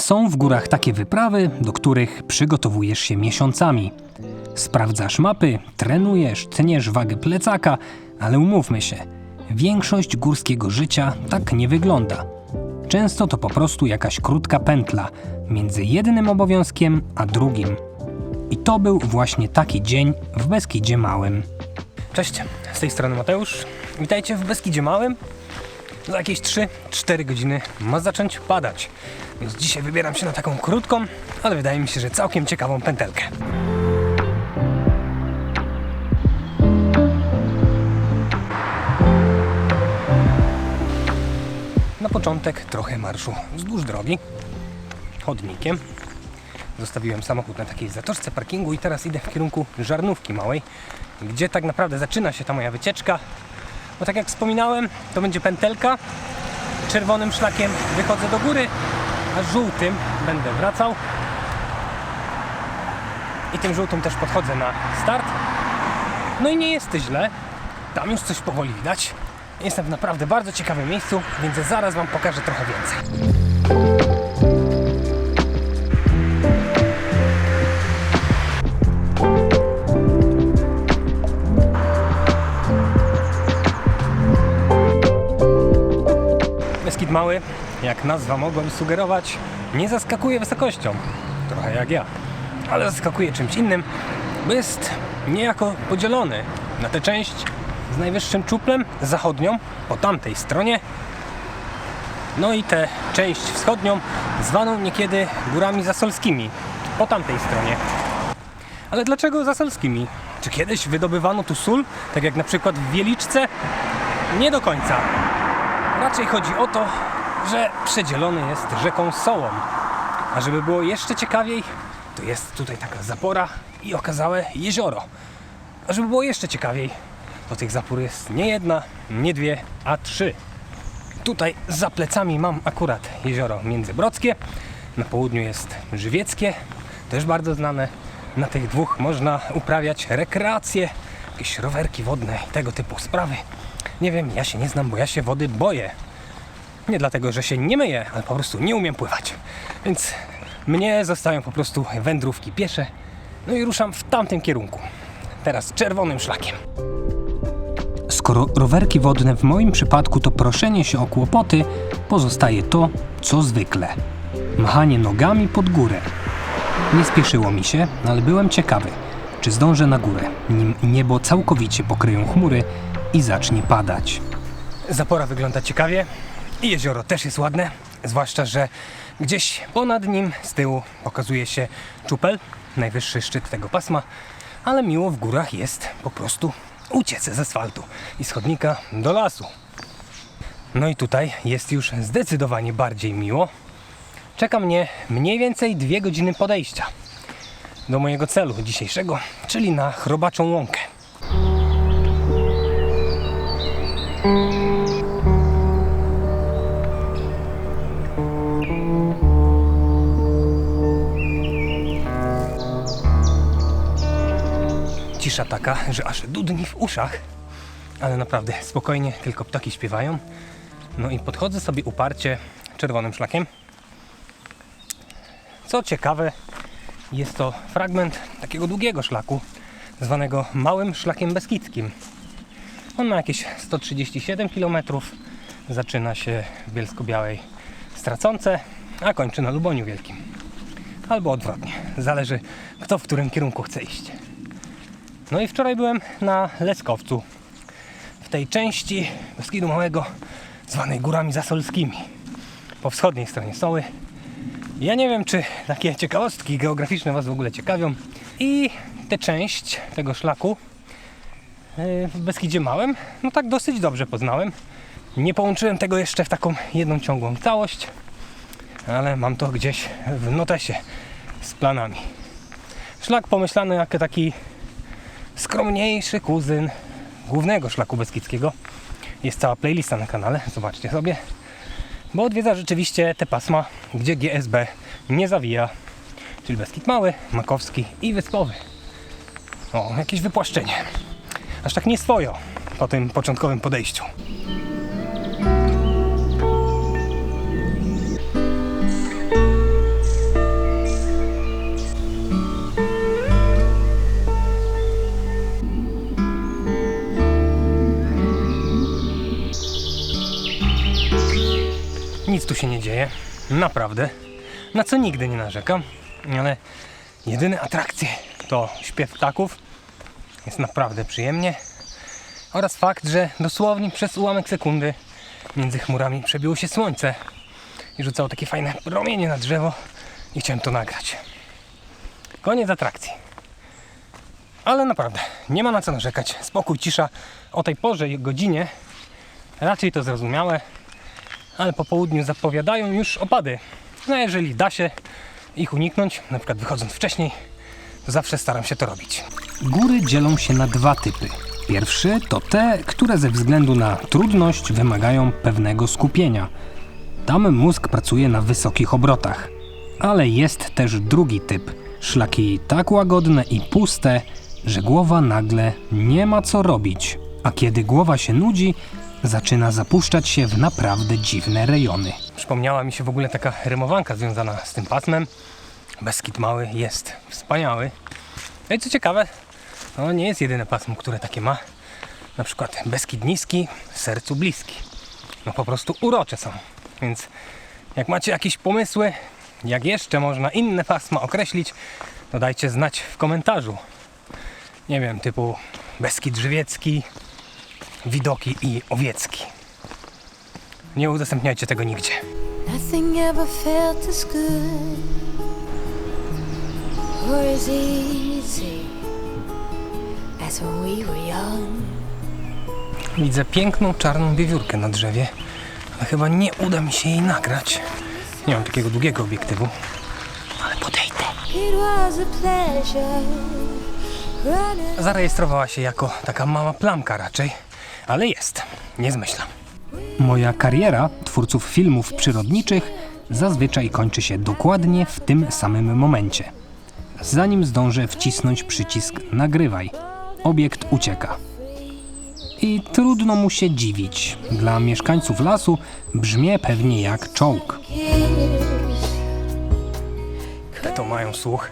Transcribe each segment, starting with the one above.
Są w górach takie wyprawy, do których przygotowujesz się miesiącami. Sprawdzasz mapy, trenujesz, tniesz wagę plecaka, ale umówmy się, większość górskiego życia tak nie wygląda. Często to po prostu jakaś krótka pętla między jednym obowiązkiem a drugim. I to był właśnie taki dzień w Beskidzie Małym. Cześć, z tej strony Mateusz. Witajcie w Beskidzie Małym. Za jakieś 3-4 godziny ma zacząć padać. Więc dzisiaj wybieram się na taką krótką, ale wydaje mi się, że całkiem ciekawą pętelkę. Na początek trochę marszu wzdłuż drogi, chodnikiem. Zostawiłem samochód na takiej zatoczce parkingu i teraz idę w kierunku Żarnówki Małej, gdzie tak naprawdę zaczyna się ta moja wycieczka. Bo tak jak wspominałem, to będzie pętelka. Czerwonym szlakiem wychodzę do góry, a żółtym będę wracał. I tym żółtym też podchodzę na start. No i nie jest źle. Tam już coś powoli widać. Jestem w naprawdę bardzo ciekawym miejscu, więc zaraz Wam pokażę trochę więcej. Beskid Mały, jak nazwa mogłaby sugerować, nie zaskakuje wysokością. Trochę jak ja. Ale zaskakuje czymś innym, bo jest niejako podzielony na tę część z najwyższym czuplem zachodnią po tamtej stronie, no i tę część wschodnią zwaną niekiedy górami zasolskimi po tamtej stronie. Ale dlaczego zasolskimi? Czy kiedyś wydobywano tu sól, tak jak na przykład w Wieliczce? Nie do końca. Raczej chodzi o to, że przedzielony jest rzeką Sołą. A żeby było jeszcze ciekawiej, to jest tutaj taka zapora i okazałe jezioro. A żeby było jeszcze ciekawiej, to tych zapór jest nie jedna, nie dwie, a 3. Tutaj za plecami mam akurat jezioro Międzybrodzkie, na południu jest Żywieckie, też bardzo znane. Na tych dwóch można uprawiać rekreacje, jakieś rowerki wodne i tego typu sprawy. Nie wiem, ja się nie znam, bo ja się wody boję. Nie dlatego, że się nie myję, ale po prostu nie umiem pływać. Więc mnie zostają po prostu wędrówki piesze. No i ruszam w tamtym kierunku. Teraz czerwonym szlakiem. Skoro rowerki wodne w moim przypadku to proszenie się o kłopoty, pozostaje to, co zwykle. Machanie nogami pod górę. Nie spieszyło mi się, ale byłem ciekawy, czy zdążę na górę, nim niebo całkowicie pokryją chmury i zacznie padać. Zapora wygląda ciekawie i jezioro też jest ładne, zwłaszcza, że gdzieś ponad nim z tyłu pokazuje się czupel, najwyższy szczyt tego pasma, ale miło w górach jest po prostu uciec z asfaltu i z chodnika do lasu. No i tutaj jest już zdecydowanie bardziej miło. Czeka mnie mniej więcej 2 godziny podejścia do mojego celu dzisiejszego, czyli na Chrobaczą Łąkę. Cisza taka, że aż dudni w uszach, ale naprawdę spokojnie, tylko ptaki śpiewają. No i podchodzę sobie uparcie czerwonym szlakiem. Co ciekawe, jest to fragment takiego długiego szlaku, zwanego Małym Szlakiem Beskidzkim. On ma jakieś 137 km, zaczyna się w Bielsko-Białej Stracące, a kończy na Luboniu Wielkim. Albo odwrotnie, zależy kto w którym kierunku chce iść. No i wczoraj byłem na Leskowcu, w tej części Beskidu Małego zwanej Górami Zasolskimi, po wschodniej stronie Soły. Ja nie wiem, czy takie ciekawostki geograficzne Was w ogóle ciekawią. I tę część tego szlaku w Beskidzie Małym, no tak dosyć dobrze poznałem. Nie połączyłem tego jeszcze w taką jedną ciągłą całość, ale mam to gdzieś w notesie z planami. Szlak pomyślany jako taki skromniejszy kuzyn głównego szlaku beskidzkiego. Jest cała playlista na kanale, zobaczcie sobie. Bo odwiedza rzeczywiście te pasma, gdzie GSB nie zawija. Czyli Beskid Mały, Makowski i Wyspowy. O, jakieś wypłaszczenie. Aż tak nieswojo po tym początkowym podejściu. tu się nie dzieje. Naprawdę. Na co nigdy nie narzekam. Ale jedyne atrakcje to śpiew ptaków. Jest naprawdę przyjemnie. Oraz fakt, że dosłownie przez ułamek sekundy między chmurami przebiło się słońce i rzucało takie fajne promienie na drzewo i chciałem to nagrać. Koniec atrakcji. Ale naprawdę, nie ma na co narzekać. Spokój, cisza. O tej porze i godzinie raczej to zrozumiałe, ale po południu zapowiadają już opady. No jeżeli da się ich uniknąć, na przykład wychodząc wcześniej, to zawsze staram się to robić. Góry dzielą się na dwa typy. Pierwszy to te, które ze względu na trudność wymagają pewnego skupienia. Tam mózg pracuje na wysokich obrotach. Ale jest też drugi typ. Szlaki tak łagodne i puste, że głowa nagle nie ma co robić. A kiedy głowa się nudzi, zaczyna zapuszczać się w naprawdę dziwne rejony. Przypomniała mi się w ogóle taka rymowanka związana z tym pasmem. Beskid Mały jest wspaniały. No i co ciekawe, to nie jest jedyne pasmo, które takie ma. Na przykład Beskid Niski, sercu bliski. No po prostu urocze są. Więc jak macie jakieś pomysły, jak jeszcze można inne pasma określić, to dajcie znać w komentarzu. Nie wiem, typu Beskid Żywiecki, Widoki i Owiecki. Nie udostępniajcie tego nigdzie. Nothing ever felt as good or as easy as when we were young. Widzę piękną czarną wiewiórkę na drzewie, ale chyba nie uda mi się jej nagrać. Nie mam takiego długiego obiektywu, ale podejdę. It was a pleasure running. Zarejestrowała się jako taka mała plamka raczej, ale jest, nie zmyślam. Moja kariera twórców filmów przyrodniczych zazwyczaj kończy się dokładnie w tym samym momencie. Zanim zdążę wcisnąć przycisk nagrywaj, obiekt ucieka. I trudno mu się dziwić. Dla mieszkańców lasu brzmię pewnie jak czołg. Te to mają słuch.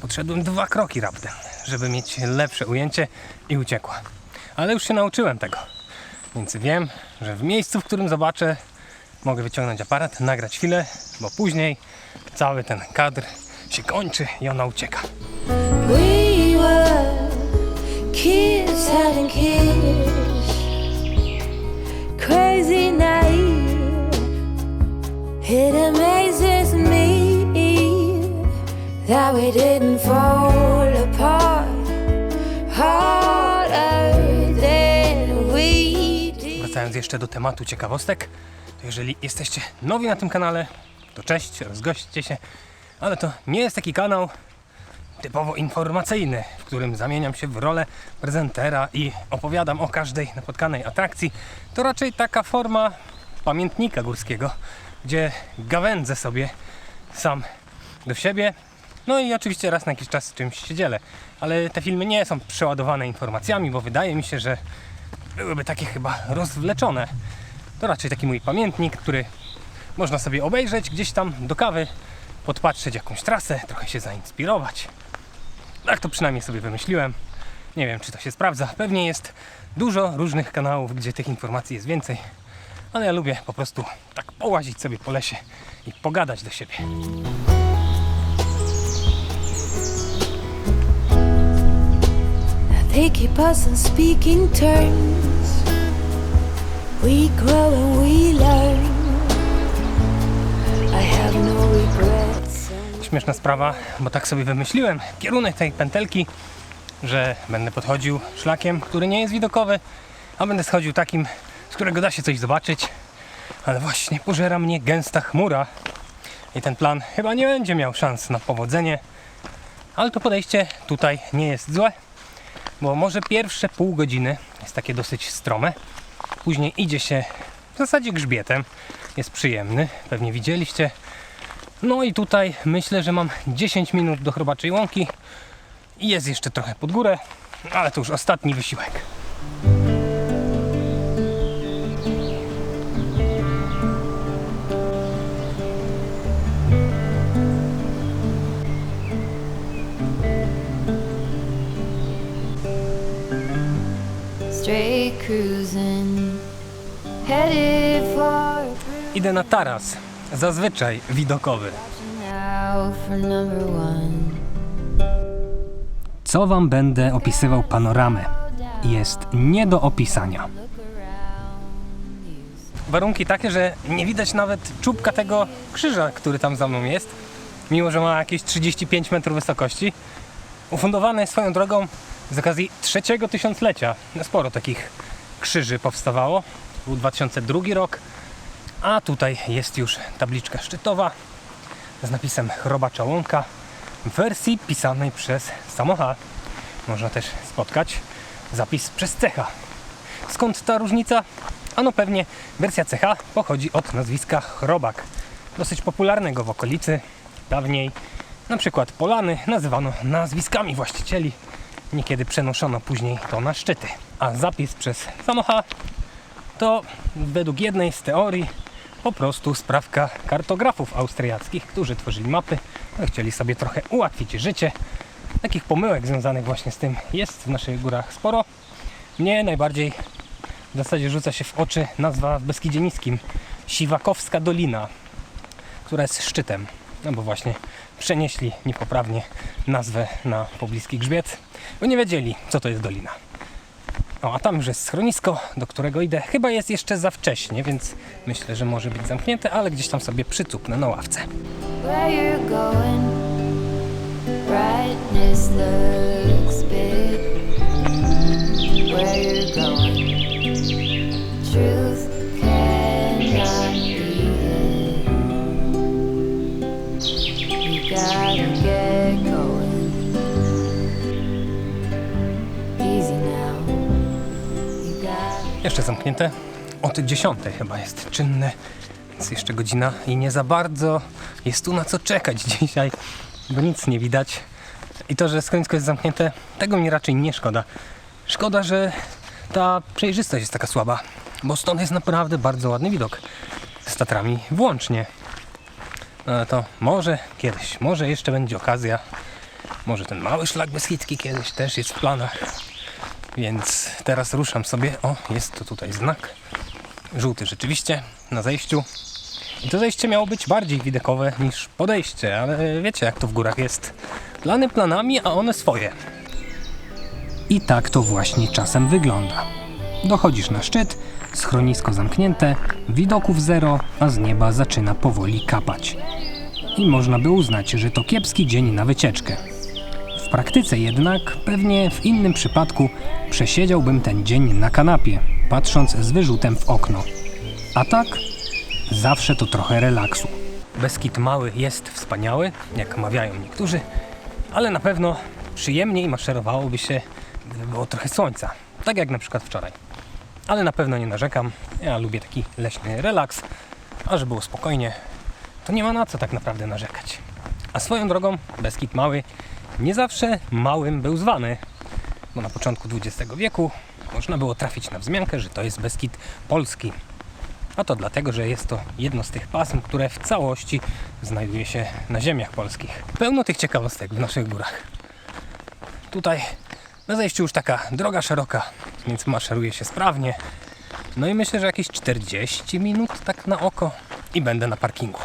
Podszedłem 2 kroki raptem, żeby mieć lepsze ujęcie i uciekła. Ale już się nauczyłem tego. Więc wiem, że w miejscu, w którym zobaczę, mogę wyciągnąć aparat, nagrać chwilę, bo później cały ten kadr się kończy i ona ucieka. We were kids having kids. Crazy night. It amazes me that we didn't fall apart harder than we did. Wracając jeszcze do tematu ciekawostek, to jeżeli jesteście nowi na tym kanale, to cześć, rozgośćcie się, ale to nie jest taki kanał typowo informacyjny, w którym zamieniam się w rolę prezentera i opowiadam o każdej napotkanej atrakcji. To raczej taka forma pamiętnika górskiego, gdzie gawędzę sobie sam do siebie. No i oczywiście raz na jakiś czas z czymś się dzielę. Ale te filmy nie są przeładowane informacjami, bo wydaje mi się, że byłyby takie chyba rozwleczone. To raczej taki mój pamiętnik, który można sobie obejrzeć gdzieś tam do kawy, podpatrzeć jakąś trasę, trochę się zainspirować. Tak to przynajmniej sobie wymyśliłem. Nie wiem, czy to się sprawdza. Pewnie jest dużo różnych kanałów, gdzie tych informacji jest więcej. Ale ja lubię po prostu tak połazić sobie po lesie i pogadać do siebie. They keep us on speaking terms. We grow and we learn. I have no regrets. Śmieszna sprawa, bo tak sobie wymyśliłem kierunek tej pętelki, że będę podchodził szlakiem, który nie jest widokowy, a będę schodził takim, z którego da się coś zobaczyć. Ale właśnie pożera mnie gęsta chmura i ten plan chyba nie będzie miał szans na powodzenie. Ale to podejście tutaj nie jest złe, bo może pierwsze pół godziny jest takie dosyć strome. Później idzie się w zasadzie grzbietem. Jest przyjemny, pewnie widzieliście. No i tutaj myślę, że mam 10 minut do Chrobaczej Łąki i jest jeszcze trochę pod górę, ale to już ostatni wysiłek. Straight cruising, headed for. Idę na taras. zazwyczaj widokowy. Now for number one. Co wam będę opisywał panoramę? Jest nie do opisania. Warunki takie, że nie widać nawet czubka tego krzyża, który tam za mną jest, mimo że ma jakieś 35 metrów wysokości. Ufundowany swoją drogą z okazji 3. tysiąclecia. Sporo takich krzyży powstawało. Był 2002 rok, a tutaj jest już tabliczka szczytowa z napisem Chrobacza Łąka w wersji pisanej przez samocha. Można też spotkać zapis przez cecha. Skąd ta różnica? Ano pewnie wersja cecha pochodzi od nazwiska Chrobak, dosyć popularnego w okolicy. Dawniej na przykład polany nazywano nazwiskami właścicieli, niekiedy przenoszono później to na szczyty. A zapis przez samocha to według jednej z teorii po prostu sprawka kartografów austriackich, którzy tworzyli mapy, chcieli sobie trochę ułatwić życie. Takich pomyłek związanych właśnie z tym jest w naszych górach sporo. Mnie najbardziej w zasadzie rzuca się w oczy nazwa w Beskidzie Niskim Siwakowska Dolina, która jest szczytem, no bo właśnie przenieśli niepoprawnie nazwę na pobliski grzbiet, bo nie wiedzieli, co to jest dolina. No a tam już jest schronisko, do którego idę. Chyba jest jeszcze za wcześnie, więc myślę, że może być zamknięte, ale gdzieś tam sobie przycupnę na ławce. Where you're going, brightness looks big. Where you're going, truth cannot be hid. You gotta get going. Easy now. You gotta. Jeszcze zamknięte. Od 10 chyba jest czynne. Jest jeszcze godzina i nie za bardzo jest tu na co czekać dzisiaj, bo nic nie widać. I to, że schronisko jest zamknięte, tego mi raczej nie szkoda. Szkoda, że ta przejrzystość jest taka słaba, bo stąd jest naprawdę bardzo ładny widok z Tatrami włącznie. No to może kiedyś, może jeszcze będzie okazja. Może ten mały szlak beskidzki kiedyś też jest w planach. Więc teraz ruszam sobie. O, jest to tutaj znak. Żółty rzeczywiście na zejściu. I to zejście miało być bardziej widokowe niż podejście, ale wiecie jak to w górach jest. Plany planami, a one swoje. I tak to właśnie czasem wygląda. Dochodzisz na szczyt, schronisko zamknięte, widoków zero, a z nieba zaczyna powoli kapać. I można by uznać, że to kiepski dzień na wycieczkę. W praktyce jednak, pewnie w innym przypadku, przesiedziałbym ten dzień na kanapie, patrząc z wyrzutem w okno. A tak, zawsze to trochę relaksu. Beskid Mały jest wspaniały, jak mawiają niektórzy, ale na pewno przyjemniej maszerowałoby się, gdyby było trochę słońca. Tak jak na przykład wczoraj. Ale na pewno nie narzekam, ja lubię taki leśny relaks, a że było spokojnie, to nie ma na co tak naprawdę narzekać. A swoją drogą, Beskid Mały nie zawsze małym był zwany, bo na początku XX wieku można było trafić na wzmiankę, że to jest Beskid Polski. A to dlatego, że jest to jedno z tych pasm, które w całości znajduje się na ziemiach polskich. Pełno tych ciekawostek w naszych górach. Tutaj na zejściu już taka droga szeroka, więc maszeruje się sprawnie. No i myślę, że jakieś 40 minut tak na oko i będę na parkingu.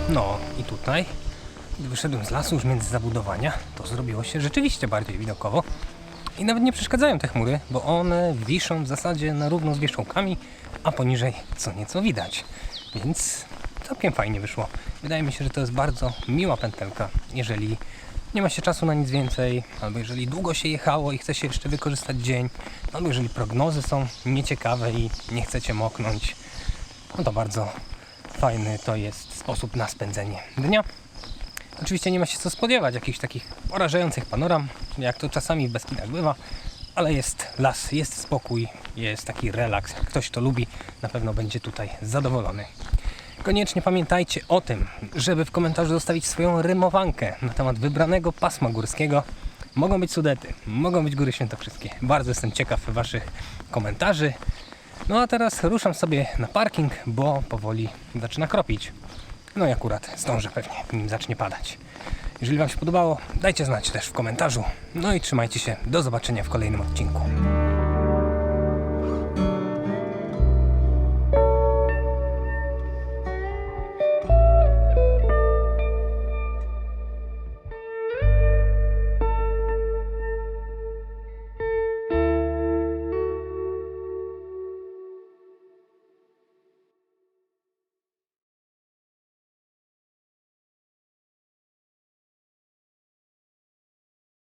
No i tutaj, gdy wyszedłem z lasu już między zabudowania, to zrobiło się rzeczywiście bardziej widokowo. I nawet nie przeszkadzają te chmury, bo one wiszą w zasadzie na równo z wierzchołkami, a poniżej co nieco widać. Więc całkiem fajnie wyszło. Wydaje mi się, że to jest bardzo miła pętelka, jeżeli nie ma się czasu na nic więcej, albo jeżeli długo się jechało i chce się jeszcze wykorzystać dzień, albo jeżeli prognozy są nieciekawe i nie chcecie moknąć, no to bardzo fajny to jest sposób na spędzenie dnia. Oczywiście nie ma się co spodziewać jakichś takich porażających panoram, jak to czasami w Beskidach bywa, ale jest las, jest spokój, jest taki relaks. Jak ktoś to lubi, na pewno będzie tutaj zadowolony. Koniecznie pamiętajcie o tym, żeby w komentarzu zostawić swoją rymowankę na temat wybranego pasma górskiego. Mogą być Sudety, mogą być Góry Świętokrzyskie. Bardzo jestem ciekaw waszych komentarzy. No a teraz ruszam sobie na parking, bo powoli zaczyna kropić. No i akurat zdążę pewnie, nim zacznie padać. Jeżeli Wam się podobało, dajcie znać też w komentarzu. No i trzymajcie się, do zobaczenia w kolejnym odcinku.